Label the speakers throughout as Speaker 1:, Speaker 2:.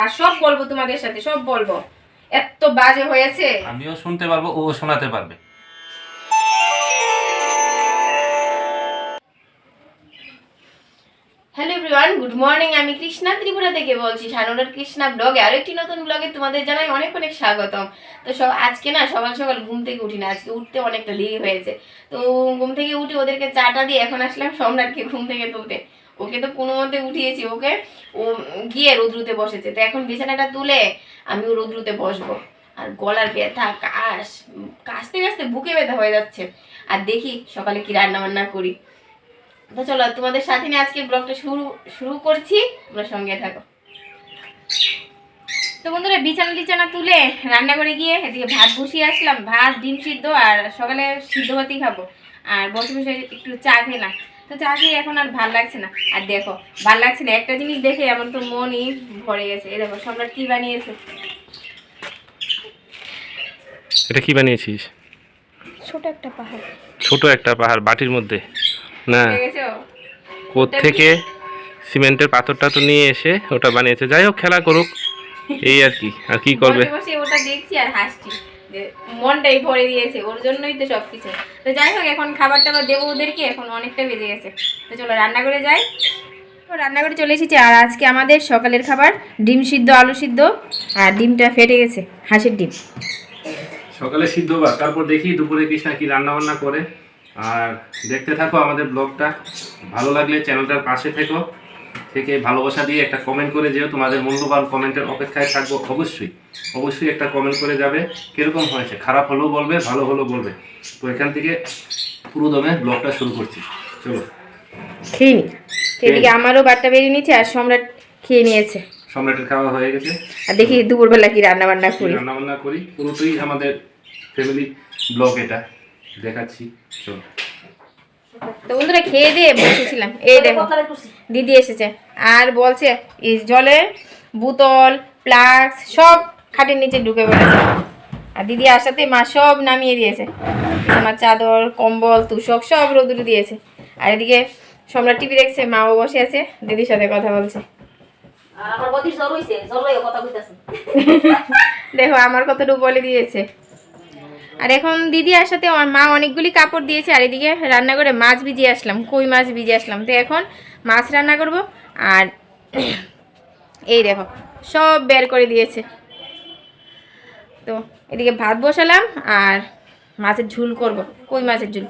Speaker 1: আর সব বলবো তোমাদের সাথে, সব বলবো। এত বাজে হয়েছে,
Speaker 2: আমিও শুনতে পারবো, ও শোনাতে পারবে।
Speaker 1: Hello everyone, good morning. আমি কৃষ্ণা ত্রিপুরা থেকে বলছি, শানুরার কৃষ্ণা ব্লগে আরো একটি নতুন ব্লগে তোমাদের জানাই অনেক অনেক স্বাগতম। তো আজকে না সকাল সকাল ঘুম থেকে উঠি না, আজকে উঠতে অনেকটা দেরি হয়েছে। তো ঘুম থেকে উঠে ওদেরকে চাটা দিয়ে এখন আসলাম সম্রাটকে ঘুম থেকে তুলতে। ওকে তো কোনো মতে উঠিয়েছি, ওকে ও গিয়ে রোদ্রুতে বসেছে। তো এখন বিছানাটা তুলে আমি ও রোদ্রুতে বসবো। আর গলার ব্যথা, কাশতে কাশতে বুকে ব্যথা হয়ে যাচ্ছে। আর দেখি সকালে কি রান্না বান্না করি। তো চলো তোমাদের সাথে নিয়ে আজকে ব্লগটা শুরু করছি, তোমরা সঙ্গে থাকো। তো বন্ধুরা, বিছানা তুলে রান্না করে গিয়ে এদিকে ভাত বসিয়ে আসলাম। ভাত, ডিম সিদ্ধ, আর সকালে সিদ্ধ ভাতই খাবো। আর বসে বসে একটু চা খেলাম। তো চা খেয়ে এখন আর ভাল লাগছে না। আর দেখো, ভাল লাগছে না একটা জিনিস দেখে, আমার তো মনই ভরে গেছে। এই দেখো সম্রাট কি বানিয়েছে।
Speaker 2: এটা কি বানিয়েছিস?
Speaker 1: ছোট একটা পাহাড়।
Speaker 2: ছোট একটা পাহাড় বাটির মধ্যে? না,
Speaker 1: দেখেছো
Speaker 2: কোত্থেকে সিমেন্টের পাথরটা তো নিয়ে এসে ওটা বানিয়েছে। যাই হোক, খেলা করুক, এই আর কি। আর কি করবে?
Speaker 1: বসে বসে ওটা দেখছি আর হাসছি, যে মনটাই ভরে দিয়েছে, ওর জন্যই তো সবকিছু। তো যাই হোক, এখন খাবার টাবার দেবো ওদেরকে, এখন অনেকটা বেজে গেছে। তো চলো রান্না করে যাই। তো রান্না করে চলে এসেছি। আর আজকে আমাদের সকালের খাবার ডিম সিদ্ধ, আলু সিদ্ধ, আর ডিমটা ফেটে গেছে, হাঁসের ডিম।
Speaker 2: সকালে সিদ্ধ ভাত, তারপর দেখি দুপুরে কৃষ্ণা কি রান্না বান্না করে। আর দেখতে থাকো আমাদের ব্লগটা। ভালো লাগলে চ্যানেলটার পাশে থেকে ভালোবাসা দিয়ে একটা কমেন্ট করে যেও। তোমাদের মূল্যবান কমেন্টের অপেক্ষায় থাকবো। অবশ্যই একটা কমেন্ট করে যাবে, কিরকম হয়েছে। খারাপ হলেও বলবে, ভালো হলেও বলবে। তো এখান থেকে পুরো দমে ব্লগটা শুরু করছি। চলো
Speaker 1: খেয়ে নি। এদিকে আমারও বাট্টা বেরিয়ে নিচ্ছে, আর সম্রাট খেয়ে নিয়েছে।
Speaker 2: সম্রাটের খাওয়া হয়ে গেছে।
Speaker 1: আর দেখি দুপুরবেলা কি রান্না বান্না
Speaker 2: করি পুরোটাই আমাদের ফ্যামিলি ব্লগ, এটা দেখাচ্ছি। চলো।
Speaker 1: তো বন্ধুরা, খেয়ে দিয়ে বসেছিলাম। এই দেখো দিদি এসেছে, আর বলছে এই জলে বোতল, ফ্লাক্স সব খাটের নিচে ঢুকে পড়েছে। আর দিদি আসাতে মা সব নামিয়ে দিয়েছে, আমার চাদর, কম্বল, তুষক সব রোদুরে দিয়েছে। আর এদিকে সম্রাট টিভি দেখছে, মাও বসে আছে, দিদির সাথে কথা বলছে। দেখো আমার কতটুকু বলে দিয়েছে। আর এখন দিদি আসাতে মা অনেকগুলি কাপড় দিয়েছে। আর এদিকে রান্না করে মাছ ভিজিয়ে আসলাম, কই মাছ ভিজিয়ে আসলাম। তো এখন মাছ রান্না করব। আর এই দেখো সব বের করে দিয়েছে। তো এদিকে ভাত বসালাম, আর মাছের ঝুল করব, কই মাছের ঝুল।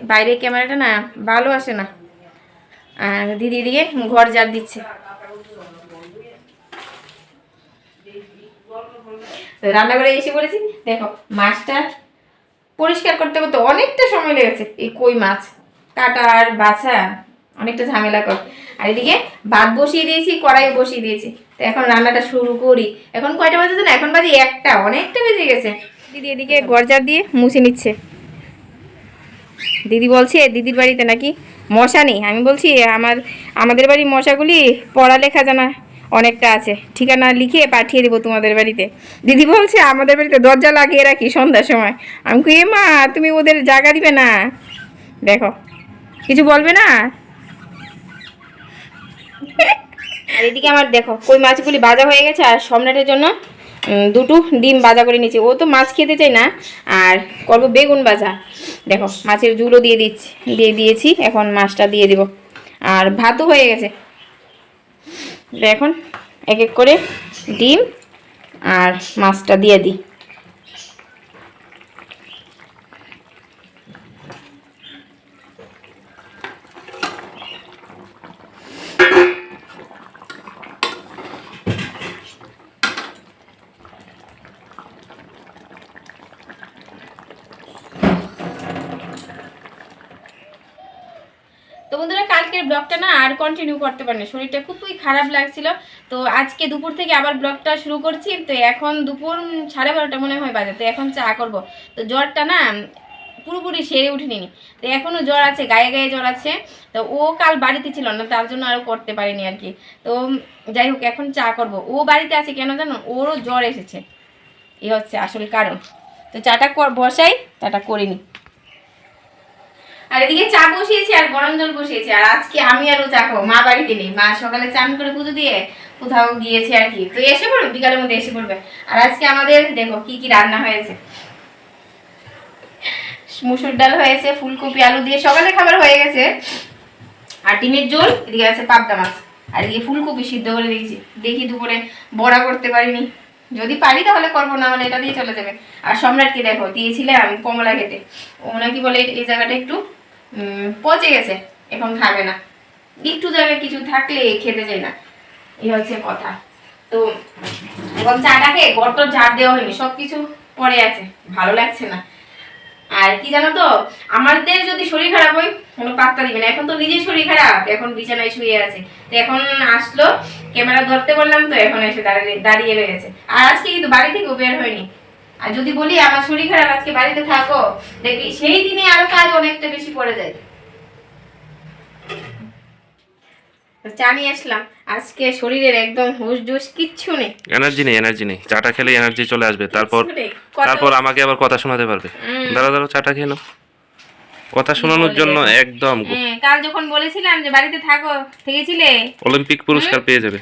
Speaker 1: বাইরে ক্যামেরাটা না ভালো আসে না। আর দিদি এদিকে ঘর ঝাড় দিচ্ছে। রান্না করে এসে পড়েছি। দেখো মাছটা পরিষ্কার করতে করতে অনেকটা সময় লেগেছে। এই কই মাছ কাটা আর বাছা অনেকটা ঝামেলা কর। আর এদিকে ভাত বসিয়ে দিয়েছি, কড়াইও বসিয়ে দিয়েছি। তো এখন রান্নাটা শুরু করি। এখন কয়টা বাজে না? এখন বাজে 1টা, অনেকটা বেজে গেছে। দিদি এদিকে গরজার দিয়ে মুছে নিচ্ছে। দিদি বলছে দিদির বাড়িতে নাকি মশা নেই। আমি বলছি আমাদের বাড়ির মশাগুলি পড়ালেখা জানা অনেকটা আছে, ঠিকানা লিখে পাঠিয়ে দেবো তোমাদের বাড়িতে। দিদি বলছে আমাদের বাড়িতে দরজা লাগিয়ে রাখি সন্ধ্যার সময়। আমি কই মা, তুমি ওদের জায়গা দিবে না? দেখো কিছু বলবে না। আর এদিকে আমার দেখো কই মাছগুলি ভাজা হয়ে গেছে। আর সম্রাটের জন্য দুটো ডিম ভাজা করে নিয়েছি। ও তো মাছ খেতে চাই না। আর করবো বেগুন ভাজা। দেখো মাছের ঝুলও দিয়েছি। এখন মাছটা দিয়ে দিব। আর ভাতও হয়ে গেছে। এখন এক এক করে ডিম আর মাছটা দিয়ে দিই। তো বন্ধুরা, কালকের ব্লগটা না আর কন্টিনিউ করতে পারিনি, শরীরটা খুবই খারাপ লাগছিল। তো আজকে দুপুর থেকে আবার ব্লগটা শুরু করছি। তো এখন দুপুর 12:30 মনে হয় বাজে। তো এখন চা করব। তো জ্বরটা না পুরোপুরি সেরে উঠেনি। তো এখনও জ্বর আছে, গায়ে গায়ে জ্বর আছে। তো ও কাল বাড়িতে ছিল না, তার জন্য আরও করতে পারিনি আর কি। তো যাই হোক, এখন চা করব। ও বাড়িতে আছে কেন জানো? ওরও জ্বর এসেছে, এই হচ্ছে আসল কারণ। তো চাটা বসাই, চাটা করিনি। আর এদিকে চা বসিয়েছি আর গরম জল বসিয়েছি। আর আজকে আমি আর ও চা খাবো, মা বাড়িতে নেই। মা সকালে চান করে পুজো দিয়ে কোথাও গিয়েছে আর কি, তো এসে পড়বে বিকালের মধ্যে এসে পড়বে। আর আজকে আমাদের দেখো কি কি রান্না হয়েছে। মুসুর ডাল হয়েছে, ফুলকপি আলু দিয়ে সকালে খাবার হয়ে গেছে, আর ডিমের ঝোল, এদিকে আছে পাবদা মাছ, আর এদিকে ফুলকপি সিদ্ধ করে রেখেছি। দেখি দুপুরে বড়া করতে পারিনি, যদি পারি তাহলে করবো, না হলে এটা দিয়ে চলে যাবে। আর সম্রাটকে দেখো দিয়েছিলাম কমলা খেতে, ও নাকি বলে এই জায়গাটা একটু পচে গেছে, এখন খাবে না। একটু জায়গায় কিছু থাকলে খেতে চাই না, এই হচ্ছে কথা। তো এবং চাটাকে গর্ত ঝাড় দেওয়া হয়নি, সবকিছু পড়ে আছে, ভালো লাগছে না। আর কি জানো তো, আমাদের যদি শরীর খারাপ হয় কোনো পাত্তা দিবে না। এখন তো নিজের শরীর খারাপ, এখন বিছানায় শুয়ে আছে, তো এখন আসলো ক্যামেরা ধরতে বললাম, তো এখন এসে দাঁড়িয়ে রয়েছে। আর আজকে কিন্তু বাড়ি থেকে বের হয়নি। আর যদি বলি আমার শরীর খারাপ আজকে বাড়িতে থাকো, দেখবি সেই দিনে আরো কাজ অনেকটা বেশি পড়ে যায়। চা নিয়ে আসলাম, আজকে শরীরের একদম হুশ জুস কিচ্ছু নেই,
Speaker 2: এনার্জি নেই। চাটা খেলে এনার্জি চলে আসবে, তারপর
Speaker 1: কিচ্ছু নেই।
Speaker 2: তারপর আমাকে আবার কথা শোনাতে পারবে। দাঁড়াও চাটা খেয়ে নাও, কথা শোনানোর জন্য একদম
Speaker 1: কাল যখন বলেছিলাম যে বাড়িতে থাকো, থেকেছিলে,
Speaker 2: অলিম্পিক পুরস্কার পেয়ে যাবে।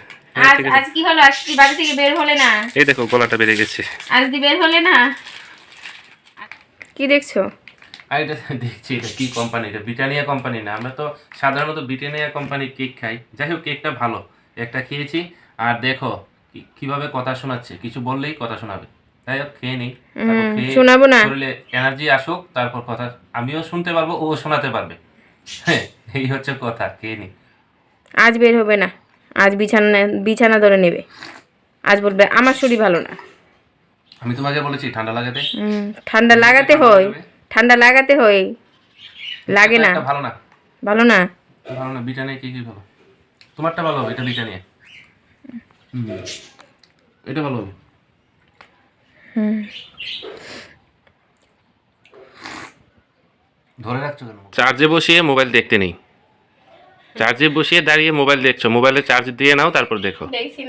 Speaker 1: আজ কি হলো? আজ কি বাড়ি থেকে বের হলে না?
Speaker 2: এই দেখো গলাটা বেড়ে গেছে।
Speaker 1: আজ দি বের হলে না? কি দেখছো?
Speaker 2: এটা দেখছি, এটা কি কোম্পানি? এটা ব্রিটানিয়া কোম্পানি না। আমরা তো সাধারণত ব্রিটানিয়া কোম্পানির কেক খাই। যাই হোক, কেকটা ভালো, একটা খেয়েছি। আর দেখো কিভাবে কথা শোনাচ্ছে, কিছু বললেই কথা শোনাবে। যাই হোক খেয়ে নিই,
Speaker 1: শোনাবো না,
Speaker 2: শরীরে এনার্জি আসুক, তারপর কথা আমিও শুনতে পারবো, ও শোনাতে পারবে। হ্যাঁ, এই হচ্ছে কথা। খেয়ে নিই।
Speaker 1: আজ বের হবে না, আজ বিছানা ধরে নেবে, আজ বলবে আমার শরীর ভালো না।
Speaker 2: আমি তোমাকে বলেছি ঠান্ডা লাগাতে।
Speaker 1: ঠান্ডা লাগাতে হয়, ঠান্ডা লাগাতে হয়, লাগে না।
Speaker 2: ভালো না,
Speaker 1: ভালো না,
Speaker 2: ভালো না। ব্রিটানিয়া কি ভালো? তোমারটা ভালো হবে, এটা ব্রিটানিয়া। এটা ভালো হবে। ধরে রাখছো কেন? চার্জে বসিয়ে মোবাইল দেখতে নেই, চার্জে বসিয়ে দাঁড়িয়ে মোবাইল দেখছো, মোবাইলে চার্জ দিয়ে নাও তারপর দেখো।
Speaker 1: দেখছি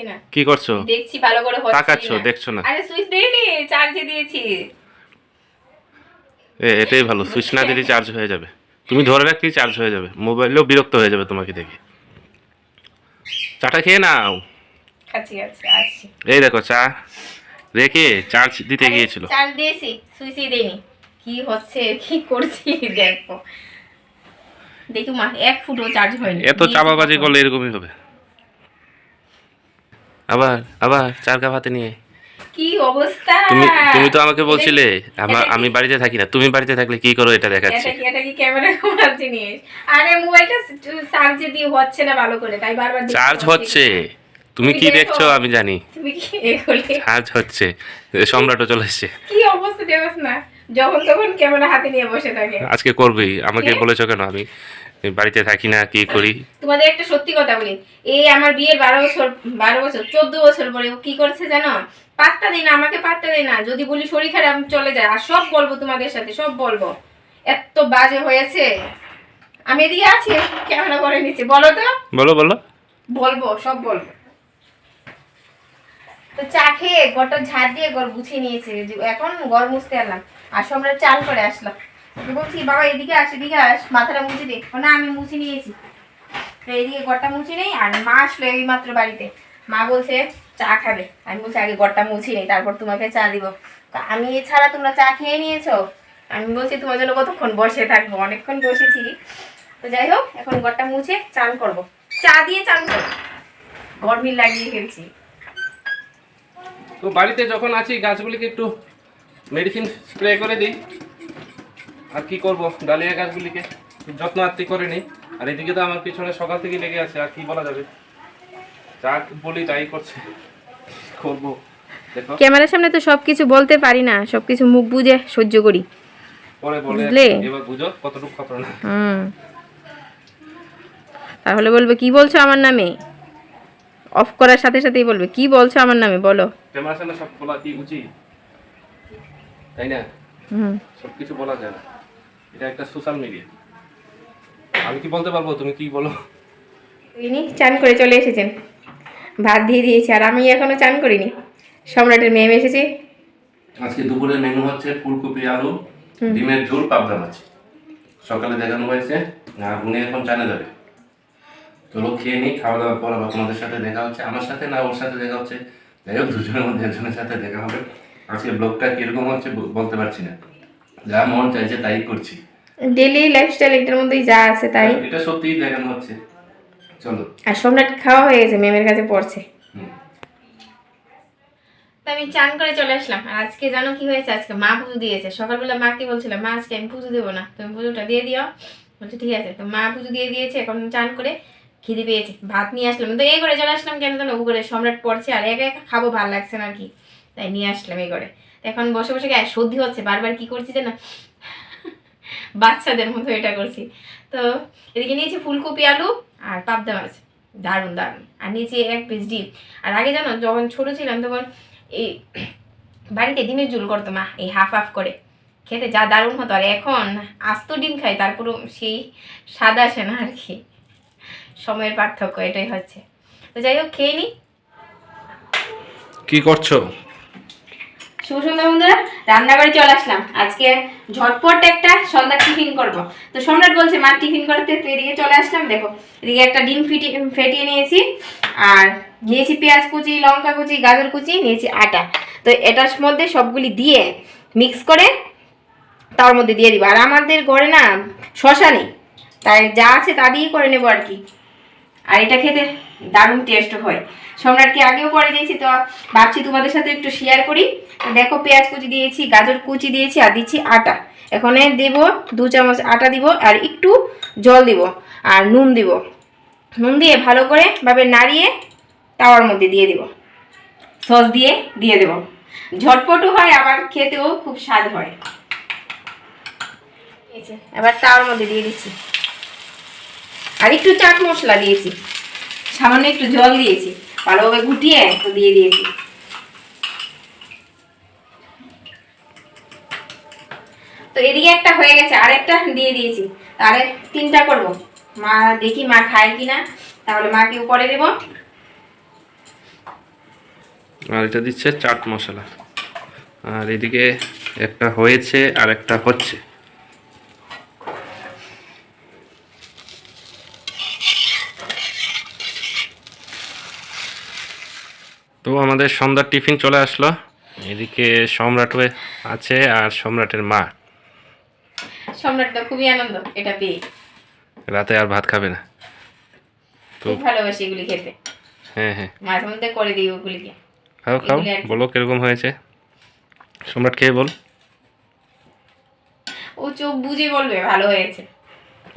Speaker 1: না
Speaker 2: কি করছো?
Speaker 1: দেখছি ভালো করে হচ্ছে
Speaker 2: তাকাচ্ছো, দেখছো না?
Speaker 1: আরে সুইচ দেইনি, চার্জে দিয়েছি।
Speaker 2: এটাই ভালো, সুইচ না দিলে চার্জ হয়ে যাবে। তুমি ধরে রাখলেই চার্জ হয়ে যাবে, মোবাইলেও বিরক্ত হয়ে যাবে তোমাকে দেখে। চাটা খেয়ে নাও।
Speaker 1: খাচ্ছি আসছি।
Speaker 2: এই দেখো চা রেখে চার্জ দিতে গিয়েছিল।
Speaker 1: চার্জ দিয়েছি, সুইচই দেইনি। কি হচ্ছে, কি করছি দেখো। দেখো মা, 1 ফুটও চার্জ হয়নি।
Speaker 2: এত চাপাবাজি করলে এরকমই হবে। আবার চার কাপ হাতে নিয়ে
Speaker 1: কি অবস্থা।
Speaker 2: তুমি তো আমাকে বলছিলে আমি বাড়িতে থাকি না, তুমি বাড়িতে থাকলে কি করো এটা দেখাচ্ছি।
Speaker 1: এটা কি ক্যামেরা করার জিনিস? আরে মোবাইলটা চার্জে দিয়ে হচ্ছে না ভালো করে, তাই বারবার
Speaker 2: চার্জ হচ্ছে, তুমি কি দেখছো আমি জানি।
Speaker 1: তুমি কি এগুলি
Speaker 2: চার্জ হচ্ছে, সম্রাটও চলে এসেছে।
Speaker 1: কি অবস্থা দেখছ না, যখন তখন ক্যামেরা হাতে নিয়ে বসে থাকে।
Speaker 2: আজকে করবেই, আমাকে বলেছো কেন আমি বাড়িতে থাকি না, কি করি?
Speaker 1: তোমাদের একটা সত্যি কথা বলি, এই আমার বিয়ের 12 বছর 14 বছর পরে ও কি করছে জানো? পাত্তা দেয় না, আমাকে পাত্তা দেয় না। যদি বলি শরীর খারাপ চলে যায়, আর সব বলবো তোমাদের সাথে, সব বলবো। এত বাজে হয়েছে। আমি এদিকে আছি, ক্যামেরা করে নিচ্ছি। বলো তো, বলবো, সব বলবো। তো চা খেয়ে ঘরটা ঝাড় দিয়ে ঘর গুছিয়ে নিয়েছে, এখন ঘর মুছতে এলাম। আর আমরা চান করে আসলাম, বলছি বাবা এদিকে আস, মাথাটা মুছে দে। না আমি মুছে নিয়েছি, তো এইদিকে ঘরটা মুছে নেই। আর মা আসলো এই মাত্র বাড়িতে, মা বলছে চা খাবে। আমি বলছি আগে ঘরটা মুছে নেই, তারপর তোমাকে চা দিব। আমি এছাড়া তোমরা চা খেয়ে নিয়েছো? আমি বলছি তোমার জন্য কতক্ষণ বসে থাকবো, অনেকক্ষণ বসেছি। তো যাই হোক, এখন ঘরটা মুছে চান করব, চা দিয়ে চান করবো, গরমিল লাগিয়ে ফেলছি।
Speaker 2: তো বাড়িতে যখন আছি গাছগুলিকে একটু মেডিসিন স্প্রে করে দিই। আর কি করব, ডালিয়া গাছগুলিকে যত্ন আত্তি করে নিই। আর এদিকে তো আমার পিছনে সকাল থেকে লেগে আছে, আর কি বলা যাবে, যা বলি তাই করছে, করবো। দেখো
Speaker 1: ক্যামেরার সামনে তো সবকিছু বলতে পারি না, সবকিছু মুখ বুঝে সহ্য করি,
Speaker 2: পরে বলে
Speaker 1: বুঝলে?
Speaker 2: এবার বুঝো কতটুকু খতরনাক।
Speaker 1: তাহলে বলবে কি বলছো আমার নামে, অফ করার সাথে সাথেই বলবে কি বলছো আমার নামে, বলো।
Speaker 2: ক্যামেরার সামনে সব বলা কি উচিত, তাই না? সবকিছু বলা যায় না, এটা একটা সোশ্যাল মিডিয়া। আমি কি বলতে পারবো, তুমি কি বলো।
Speaker 1: ইনি চান করে চলে এসেছেন, ভাত দিয়ে দিয়েছি, আর আমি এখনো চান করিনি। সম্রাটের মেয়ে এসেছে।
Speaker 2: আজকে দুপুরের মেনু হচ্ছে ফুলকপি আলু, ডিমের ঝোল, পাবদা মাছ। সকালে দেখানো হয়েছে, আর উনি এখন চানে যাবে। চলো খেয়ে নিই, খাওয়া দাওয়ার পর আবার তোমাদের সাথে দেখা হচ্ছে। আমার সাথে না ওর সাথে দেখা হচ্ছে, যাই হোক দুজনের মধ্যে একজনের সাথে দেখা হবে। আজকে ব্লগটা কিরকম হচ্ছে বলতে পারছি না, যা মন চাইছে তাই করছি।
Speaker 1: ডেলি লাইফস্টাইল এটার মধ্যেই যা আছে তাই।
Speaker 2: এটা সত্যিই দেখানো হচ্ছে। চলো।
Speaker 1: আর সম্রাট খাওয়া হয়ে গেছে, ম্যামের কাছে পড়ছে।
Speaker 2: হুম।
Speaker 1: তো আমি চান করে চলে আসলাম। আর আজকে জানো কি হয়েছে, আজকে মা পুজো দিয়েছে। সকালবেলা মাকে বলছিলাম, মা আজকে আমি পুজো দেবো না, তুমি পুজোটা দিয়ে দিও। বলছে ঠিক আছে। তো মা পুজো দিয়ে দিয়েছে, এখন চান করে খিদে পেয়েছে, ভাত নিয়ে আসলাম। তো এই করে চলে আসলাম, কেন জানো, ও করে সম্রাট পড়ছে আর একা একা খাবো ভালো লাগছে না আর কি, তাই নিয়ে আসলাম এই করে। তো এখন বসে বসে গায়ে সর্দি হচ্ছে, বারবার কি করছি যে না বাচ্চাদের মতো এটা করছি। তো এদিকে নিয়েছি ফুলকপি, আলু আর পাবদা মাছ, দারুণ দারুণ। আর নিয়েছি 1 পিস ডিম। আর আগে জানো যখন ছোট ছিলাম তখন এই বাড়িতে ডিমের ঝোল করতো মা, এই হাফ হাফ করে, খেতে যা দারুণ হতো। আর এখন আস্ত ডিম খাই, তারপরও সেই স্বাদ আসে না আর কি, সময়ের পার্থক্য এটাই হচ্ছে। তো যাই হোক, খেয়ে নিই।
Speaker 2: কি করছো?
Speaker 1: শুভ সন্ধ্যা বন্ধুরা, রান্নাঘরে চলে আসলাম। আজকে ঝটপট একটা সন্ধ্যা টিফিন করব। তো সম্রাট বলছে মা টিফিন করতে, তো এদিকে চলে আসলাম। দেখো এদিকে একটা ডিম ফেটিয়ে নিয়েছি, আর নিয়েছি পেঁয়াজ কুচি, লঙ্কা কুচি, গাজর কুচি, নিয়েছি আটা। তো এটার মধ্যে সবগুলি দিয়ে মিক্স করে তার মধ্যে দিয়ে দিব। আর আমাদের ঘরে না শশা নেই, তাই যা আছে তা দিয়েই করে নেবো আর কি। আর এটা খেতে দারুণ টেস্ট হয়। সম্রাটকে আগেও করে দিয়েছি, তো ভাবছি তোমাদের সাথে একটু শেয়ার করি। তো দেখো পেঁয়াজ কুচি দিয়েছি, গাজর কুচি দিয়েছি, আর দিচ্ছি আটা। এখানে দেব 2 চামচ আটা দিব, আর একটু জল দিব, আর নুন দিব। নুন দিয়ে ভালো করে ভাবে নাড়িয়ে তাওয়ার মধ্যে দিয়ে দিব, সস দিয়ে দিয়ে দেব। ঝটপটও হয়, আবার খেতেও খুব স্বাদ হয়। এবার তাওয়ার মধ্যে দিয়ে দিচ্ছি, আর একটু চাট মশলা দিয়েছি, সামান্য একটু জল দিয়েছি, ভালোভাবে গুটিয়ে তো দিয়ে দিয়েছি। তো এদিকে একটা হয়ে গেছে, আরেকটা দিয়ে দিয়েছি, তাহলে 3টা করব। মা দেখি মা খায় কিনা, তাহলে মাকে উপরে দেব।
Speaker 2: আর এটা দিচ্ছে চাট মশলা। আর এদিকে একটা হয়েছে আর একটা হচ্ছে। তো আমাদের সন্ধ্যার টিফিন চলে আসলো। এদিকে সম্রাট আছে আর সম্রাটের মা।
Speaker 1: সম্রাট তো খুবই আনন্দ এটা পেয়ে,
Speaker 2: রাতে আর ভাত খাবে না। তো
Speaker 1: খুব ভালোবাসি এগুলি খেতে।
Speaker 2: হ্যাঁ হ্যাঁ,
Speaker 1: মাঝে মধ্যে করে দিই ওগুলিকে।
Speaker 2: খাও খাও,
Speaker 1: এগুলি আর কি।
Speaker 2: বলো কিরকম হয়েছে। সম্রাট খেয়ে বল।
Speaker 1: ও চোখ বুঝে বলবে ভালো হয়েছে।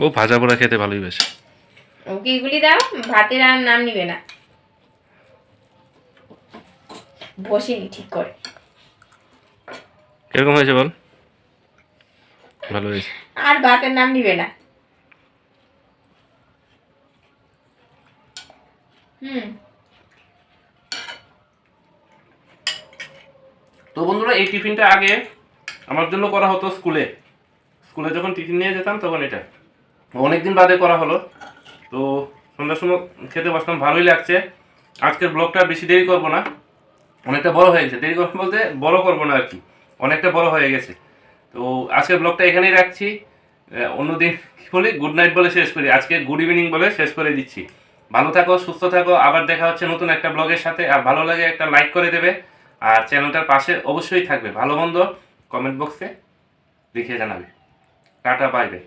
Speaker 2: ও ভাজা পোড়া খেতে ভালোই বেশি।
Speaker 1: ওকে এগুলি দাও, ভাতের আর নাম নিবে না। বসেনি ঠিক করে।
Speaker 2: কিরকম হয়েছে বল। ভালো হয়েছে।
Speaker 1: আর ভাতের নাম নিবে না।
Speaker 2: তো বন্ধুরা, এই টিফিনটা আগে আমার জন্য করা হতো স্কুলে। স্কুলে যখন টিফিন নিয়ে যেতাম তখন এটা অনেকদিন বাদে করা হলো। তো সন্ধ্যার সময় খেতে বসলাম, ভালোই লাগছে। আজকের ব্লগটা বেশি দেরি করব না, অনেকটা বড় হয়ে গেছে। দেরি করবো বলতে বড় করবো না আর কি, অনেকটা বড় হয়ে গেছে। তো আজকের ব্লগটা এখানেই রাখছি। অন্যদিন কি বলি, গুড নাইট বলে শেষ করি, আজকে গুড ইভিনিং বলে শেষ করে দিচ্ছি। ভালো থাকো, সুস্থ থাকো, আবার দেখা হচ্ছে নতুন একটা ব্লগের সাথে। আর ভালো লাগে একটা লাইক করে দেবে, আর চ্যানেলটার পাশে অবশ্যই থাকবে। ভালো মন্দ কমেন্ট বক্সে লিখে জানাবে। Tata, bye bye.